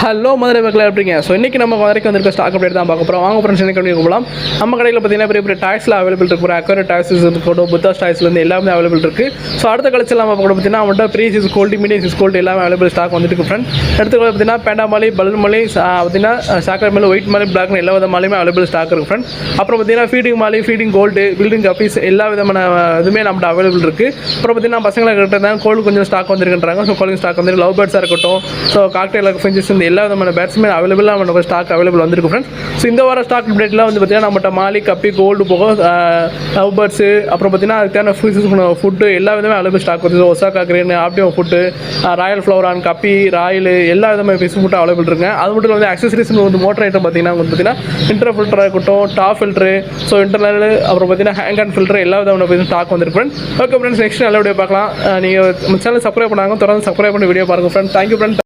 Hello Madurai மக்கள் எப்படிங்க? So இன்றைக்கி நம்ம வரைக்கும் வந்திருக்க ஸ்டாக் அப்டேட் தான் பார்க்க போகிறோம். வாங்க ஃப்ரெண்ட்ஸ், இன்றைக்கி போகலாம். நம்ம கடையில் பார்த்தீங்கன்னா பெரிய பெரிய டாய்ஸ்லாம் அவைலபிள் இருக்குது. அக்வரி டாய்ஸ் இருக்கட்டும், புத்தா டாய்ஸ்லேருந்து எல்லாமே அவைலபிள் இருக்குது. ஸோ அடுத்த கலெக்ஷன் நம்ம கூட பார்த்தீங்கன்னா அவங்கள்ட்ட free size gold, medium size gold எல்லாமே அவைலபிள் ஸ்டாக் வந்துட்டு ஃப்ரெண்ட். எடுத்துக்கிட்டு பார்த்தீங்கன்னா பேண்டா மாலி, பலூன் மாலி, பார்த்தீங்கன்னா சாக்கர் மாலி, ஒயிட் மாலி, பிளாக் எல்லா வித மாலையுமே அவைலபிள் ஸ்டாக் இருக்குது ஃப்ரெண்ட். அப்புறம் பார்த்தீங்கன்னா feeding molly, feeding gold, building guppies எல்லா விதமான இதுவுமே நம்மகிட்ட அவைலபிள் இருக்குது. அப்புறம் பார்த்தீங்கன்னா பசங்களை கிட்ட கோல்டு கொஞ்சம் ஸ்டாக் வந்துருக்குன்றாங்க. ஸோ கோல்டு ஸ்டாக் வந்து லவ் பேர்ட்ஸாக இருக்கட்டும், ஸோ காக்டெயில் ஃபிஞ்சஸ் இந்த எல்லா விதமான பேட்ஸுமே அவைலபிளாக நம்ம ஸ்டாக் அவைலபிள் வந்திருக்கு ஃப்ரெண்ட்ஸ். ஸோ இந்த வார ஸ்டாக் அப்டேட்லாம் வந்து பார்த்தீங்கன்னா நம்மகிட்ட மாலி, கப்பி, கோல்டு போக லவ் பேர்ட்ஸு, அப்புறம் பார்த்தீங்கன்னா அதுக்கான ஃபுட்டு எல்லா விதமே அவைலபிள் ஸ்டாக் வந்து ஒசாக்கா கிரேன், ஆப்டியோ ஃபுட்டு, ராயல் ஃப்ளவரான், கப்பி, ராயல் எல்லா விதமான ஃபிஷ் ஃபுட்டு அவைலபிள் இருக்குங்க. அது மட்டும் வந்து அக்சசரிஸ் வந்து மோட்டர் ஐட்டம் பார்த்தீங்கன்னா வந்து பார்த்தீங்கன்னா இன்டர் ஃபில்டராக இருக்கட்டும், டாப் ஃபில்ட்ரு, ஸோ இன்டர்னல், அப்புறம் பார்த்தீங்கன்னா ஹேங் அண்ட் ஃபில்டர் எல்லா விதமான ஸ்டாக் வந்துருக்கு ஃப்ரெண்ட். ஓகே ஃப்ரெண்ட்ஸ், நெக்ஸ்ட் நல்ல வீடியோ பார்க்கலாம். நீங்கள் சேனல் சப்ஸ்கிரைப் பண்ணாங்க, தொடர்ந்து சப்ஸ்கிரைப் பண்ணி வீடியோ பாருங்கள் ஃப்ரெண்ட். Thank you friend.